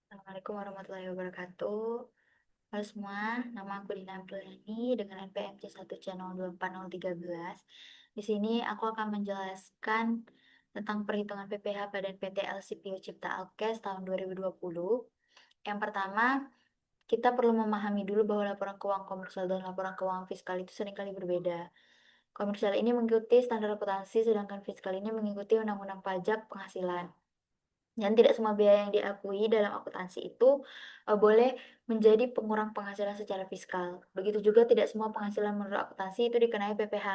Assalamualaikum warahmatullahi wabarakatuh. Halo semua, nama aku Dina Apriliani dengan NPM C1C02413. Di sini aku akan menjelaskan tentang perhitungan PPh Badan PT LCPU Cipta Alkes tahun 2020. Yang pertama, kita perlu memahami dulu bahwa laporan keuangan komersial dan laporan keuangan fiskal itu seringkali berbeda. Komersial ini mengikuti standar akuntansi, sedangkan fiskal ini mengikuti Undang-Undang Pajak Penghasilan. Dan tidak semua biaya yang diakui dalam akuntansi itu boleh menjadi pengurang penghasilan secara fiskal. Begitu juga tidak semua penghasilan menurut akuntansi itu dikenai PPh.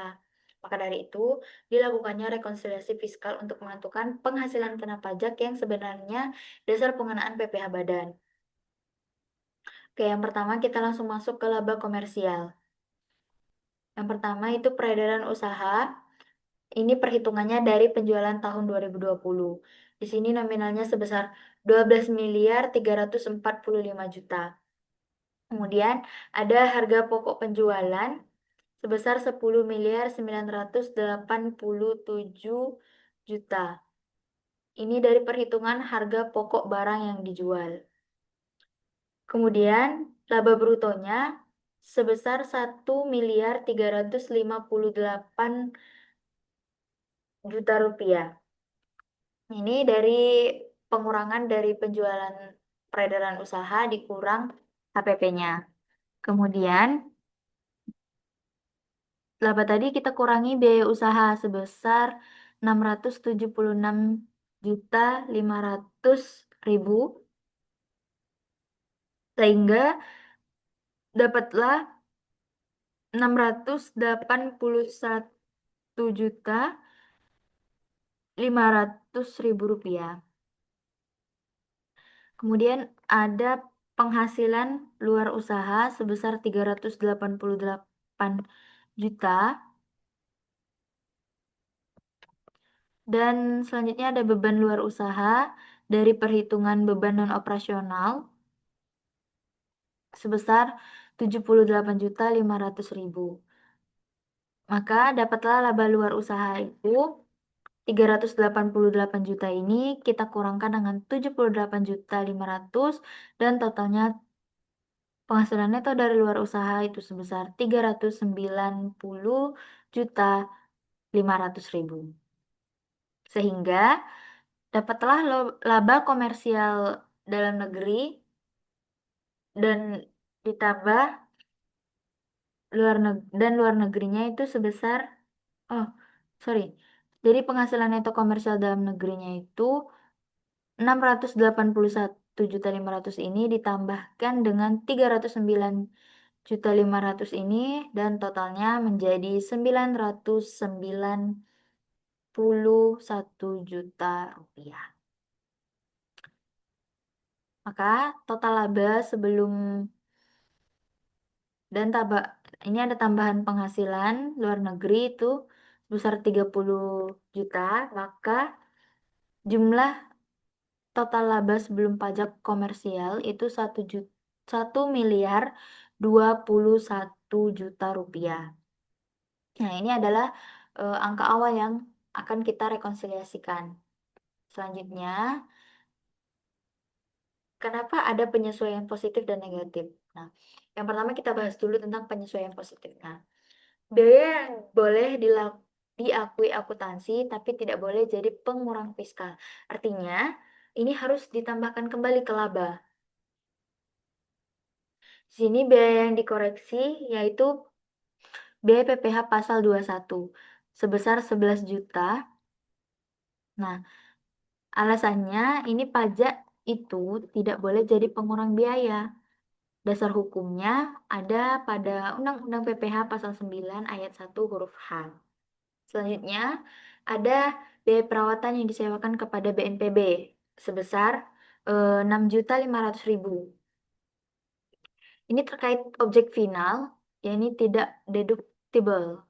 Maka dari itu, dilakukannya rekonsiliasi fiskal untuk menentukan penghasilan kena pajak yang sebenarnya dasar pengenaan PPh badan. Oke, yang pertama kita langsung masuk ke laba komersial. Yang pertama itu peredaran usaha. Ini perhitungannya dari penjualan tahun 2020. Di sini nominalnya sebesar 12 miliar 345 juta. Kemudian ada harga pokok penjualan sebesar 10 miliar 987 juta. Ini dari perhitungan harga pokok barang yang dijual. Kemudian laba brutonya sebesar 1 miliar 358 juta rupiah. Ini dari pengurangan dari penjualan peredaran usaha dikurang HPP-nya. Kemudian, laba tadi kita kurangi biaya usaha sebesar 676.500.000 sehingga dapatlah 681.500.000 rupiah. Kemudian ada penghasilan luar usaha sebesar 388 juta. Dan selanjutnya ada beban luar usaha dari perhitungan beban non operasional sebesar 78.500.000. Maka dapatlah laba luar usaha itu 388 juta ini kita kurangkan dengan 78.500 dan totalnya penghasilan neto dari luar usaha itu sebesar 390.500.000. Sehingga dapatlah laba komersial dalam negeri dan ditambah luar negerinya itu sebesar oh sorry. Jadi penghasilan neto komersial dalam negerinya itu 681.500.000 ini ditambahkan dengan 309.500.000 ini dan totalnya menjadi 991 juta rupiah. Maka total laba sebelum dan ini ada tambahan penghasilan luar negeri itu sebesar 30 juta, maka jumlah total laba sebelum pajak komersial itu 1 miliar 21 juta rupiah. Nah, ini adalah angka awal yang akan kita rekonsiliasikan. Selanjutnya, kenapa ada penyesuaian positif dan negatif? Nah, yang pertama kita bahas dulu tentang penyesuaian positif. Nah, biaya yang boleh diakui akuntansi tapi tidak boleh jadi pengurang fiskal. Artinya, ini harus ditambahkan kembali ke laba. Di sini biaya yang dikoreksi yaitu biaya PPh pasal 21 sebesar 11 juta. Nah, alasannya ini pajak itu tidak boleh jadi pengurang biaya. Dasar hukumnya ada pada Undang-Undang PPh pasal 9 ayat 1 huruf H. Selanjutnya, ada biaya perawatan yang disewakan kepada BNPB sebesar 6.500.000. Ini terkait objek final, ya ini tidak deductible.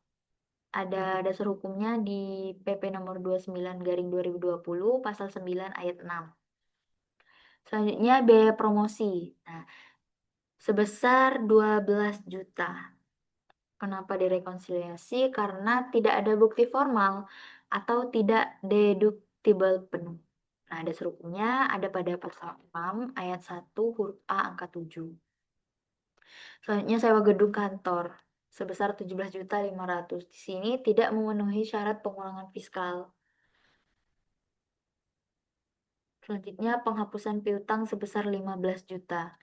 Ada dasar hukumnya di PP nomor 29/2020 pasal 9 ayat 6. Selanjutnya biaya promosi. Nah, sebesar 12 juta. Kenapa direkonsiliasi? Karena tidak ada bukti formal atau tidak deductible penuh. Nah, dasar hukumnya ada pada pasal 6 ayat 1 huruf A angka 7. Selanjutnya sewa gedung kantor sebesar 17.500.000. Di sini tidak memenuhi syarat pengurangan fiskal. Selanjutnya penghapusan piutang sebesar 15 juta.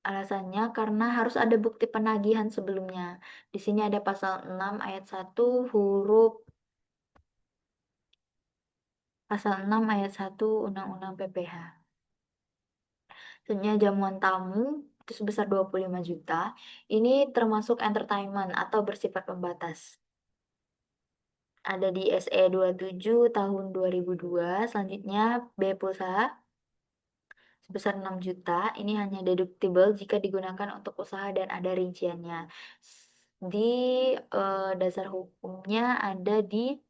Alasannya karena harus ada bukti penagihan sebelumnya. Di sini ada pasal 6 ayat 1 huruf pasal 6 ayat 1 Undang-Undang PPH. Selanjutnya jamuan tamu itu sebesar 25 juta. Ini termasuk entertainment atau bersifat pembatas. Ada di SE 27 tahun 2002. Selanjutnya B pulsa sebesar 6 juta. Ini hanya deductible jika digunakan untuk usaha dan ada rinciannya. Di dasar hukumnya ada di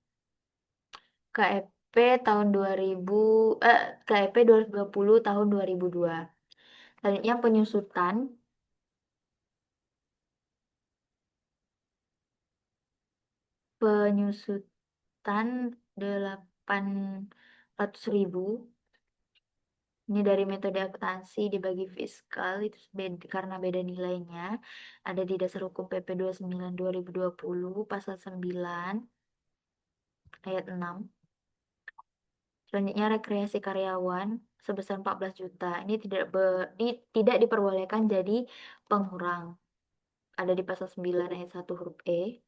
KEP tahun 2000 KEP 2020 tahun 2002. Selanjutnya penyusutan 800.000. Ini dari metode akuntansi dibagi fiskal itu karena beda nilainya. Ada di dasar hukum PP 29 2020 pasal 9 ayat 6. Selanjutnya rekreasi karyawan sebesar 14 juta. Ini tidak diperbolehkan jadi pengurang. Ada di pasal 9 ayat 1 huruf E.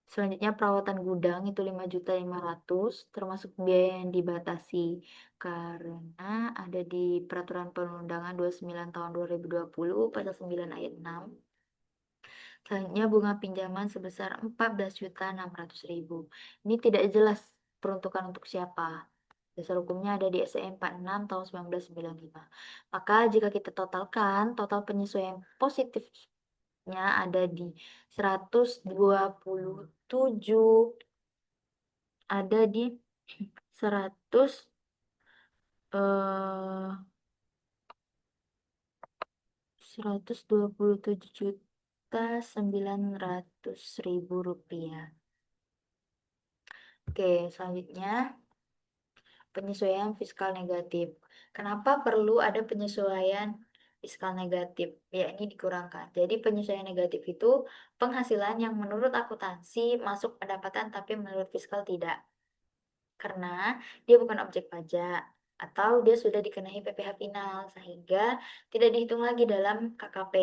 Selanjutnya perawatan gudang itu 5.500.000 termasuk biaya yang dibatasi karena ada di Peraturan Perundangan 29 tahun 2020 pasal 9 ayat 6. Selanjutnya bunga pinjaman sebesar 14.600.000. Ini tidak jelas peruntukan untuk siapa. Dasar hukumnya ada di SE 46 tahun 1995. Maka jika kita totalkan, total penyesuaian positifnya ada di 127, ada di 100 eh 127.900.000 rupiah. Oke, selanjutnya penyesuaian fiskal negatif. Kenapa perlu ada penyesuaian fiskal negatif? Ya, ini dikurangkan. Jadi penyesuaian negatif itu penghasilan yang menurut akuntansi masuk pendapatan tapi menurut fiskal tidak. Karena dia bukan objek pajak atau dia sudah dikenai PPh final sehingga tidak dihitung lagi dalam KKP.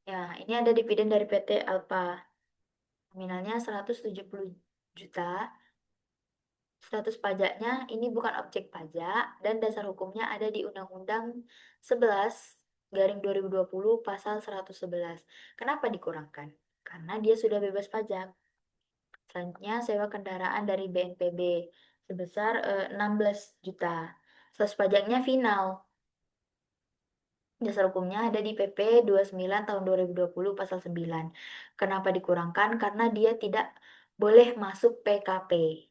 Ya, ini ada dividen dari PT Alfa. Nominalnya 170 juta. Status pajaknya ini bukan objek pajak dan dasar hukumnya ada di Undang-Undang 11 garing 2020 pasal 111. Kenapa dikurangkan? Karena dia sudah bebas pajak. Selanjutnya sewa kendaraan dari BNPB sebesar 16 juta. Status pajaknya final. Dasar hukumnya ada di PP 29 tahun 2020 pasal 9. Kenapa dikurangkan? Karena dia tidak boleh masuk PKP.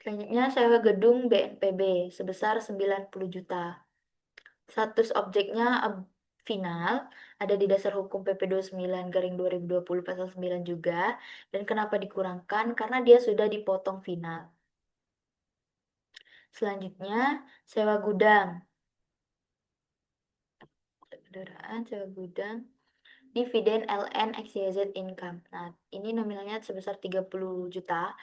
Selanjutnya sewa gedung BNPB sebesar 90 juta. Status objeknya final ada di dasar hukum PP 29 garing 2020 pasal 9 juga. Dan kenapa dikurangkan? Karena dia sudah dipotong final. Selanjutnya sewa gudang. Kendaraan sewa gudang. Dividen LN XYZ income. Nah, ini nominalnya sebesar 30 juta.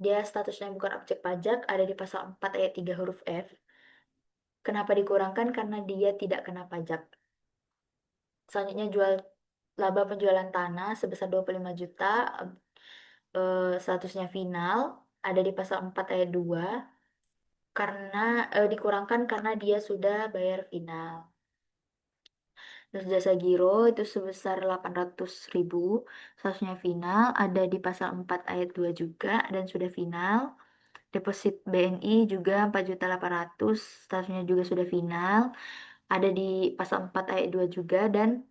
Dia statusnya bukan objek pajak, ada di pasal 4 ayat 3 huruf F. Kenapa dikurangkan? Karena dia tidak kena pajak. Selanjutnya laba penjualan tanah sebesar 25 juta. Statusnya final. Ada di pasal 4 ayat 2. Karena dikurangkan karena dia sudah bayar final. Terus jasa giro itu sebesar 800.000. Statusnya final. Ada di pasal 4 ayat 2 juga dan sudah final. Deposit BNI juga 4.800.000. Statusnya juga sudah final. Ada di pasal 4 ayat 2 juga dan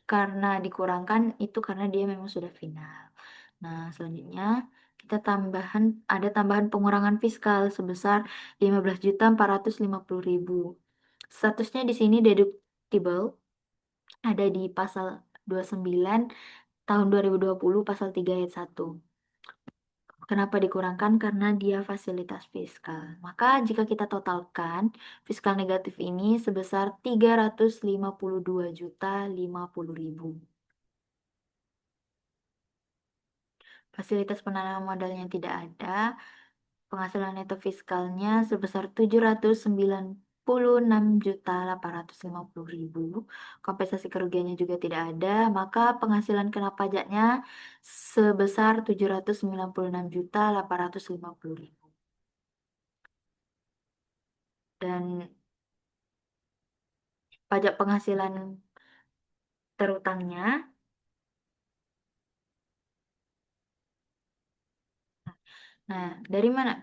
karena dikurangkan itu karena dia memang sudah final. Nah, selanjutnya kita ada tambahan pengurangan fiskal sebesar 15.450.000. Statusnya di sini deductible ada di pasal 29 tahun 2020 pasal 3 ayat 1. Kenapa dikurangkan? Karena dia fasilitas fiskal. Maka jika kita totalkan, fiskal negatif ini sebesar 352.050.000. Fasilitas penanaman modalnya tidak ada, penghasilan neto fiskalnya sebesar 796.850.000. Kompensasi kerugiannya juga tidak ada, maka penghasilan kena pajaknya sebesar 796.850.000. Dan pajak penghasilan terutangnya, nah dari mana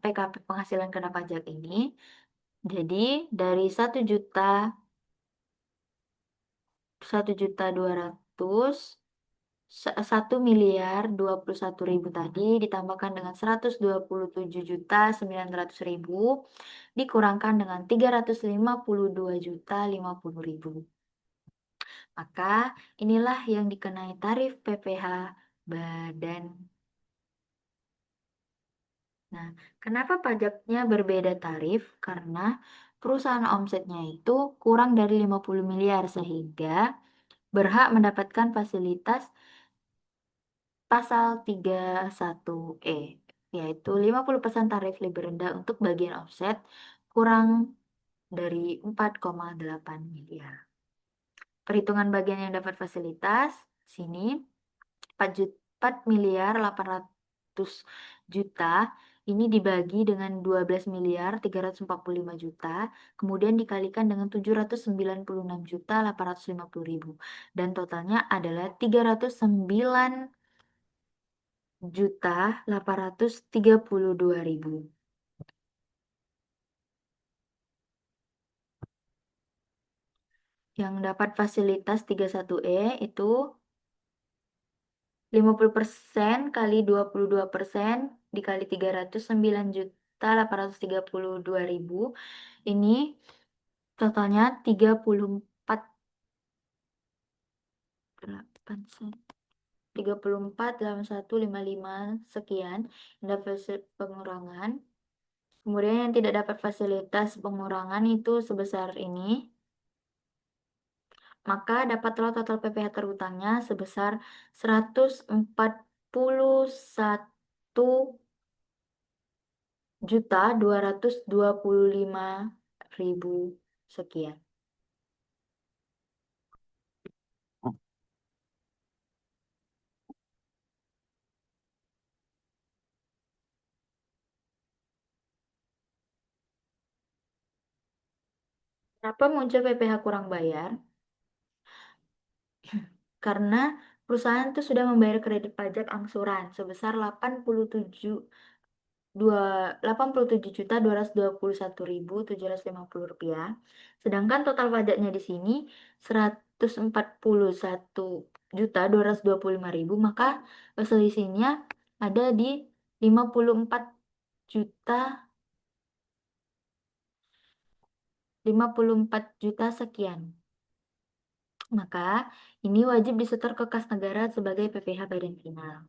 PKP penghasilan kena pajak ini? Jadi dari 1.200.000 1.021.021.000 tadi ditambahkan dengan 127.900.000 dikurangkan dengan 352.050.000. Maka inilah yang dikenai tarif PPh badan. Nah, kenapa pajaknya berbeda tarif? Karena perusahaan omsetnya itu kurang dari 50 miliar sehingga berhak mendapatkan fasilitas Pasal 31E, yaitu 50% tarif lebih rendah untuk bagian offset kurang dari 4,8 miliar. Perhitungan bagian yang dapat fasilitas, sini 4 miliar 800 juta ini dibagi dengan 12.345.000.000, kemudian dikalikan dengan 796.850.000 dan totalnya adalah 309.832.000. Yang dapat fasilitas 31E itu 50% kali 22% dikali 309.832.000. Ini totalnya 34.855 sekian yang dapat pengurangan. Kemudian yang tidak dapat fasilitas pengurangan itu sebesar ini. Maka dapatlah total PPh terhutangnya sebesar 141.225.000 sekian. Kenapa muncul PPh kurang bayar? Karena perusahaan itu sudah membayar kredit pajak angsuran sebesar 87.221.750 rupiah. Sedangkan total pajaknya di sini 141.225.000, maka selisihnya ada di 54 juta 54 juta sekian. Maka ini wajib disetor ke kas negara sebagai PPh badan final.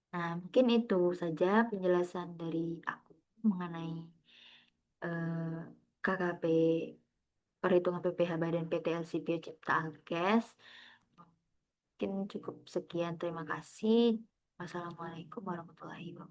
Nah, mungkin itu saja penjelasan dari aku mengenai KKP perhitungan PPh Badan PT LCP Cipta Alkes. Mungkin cukup sekian. Terima kasih. Wassalamualaikum warahmatullahi wabarakatuh.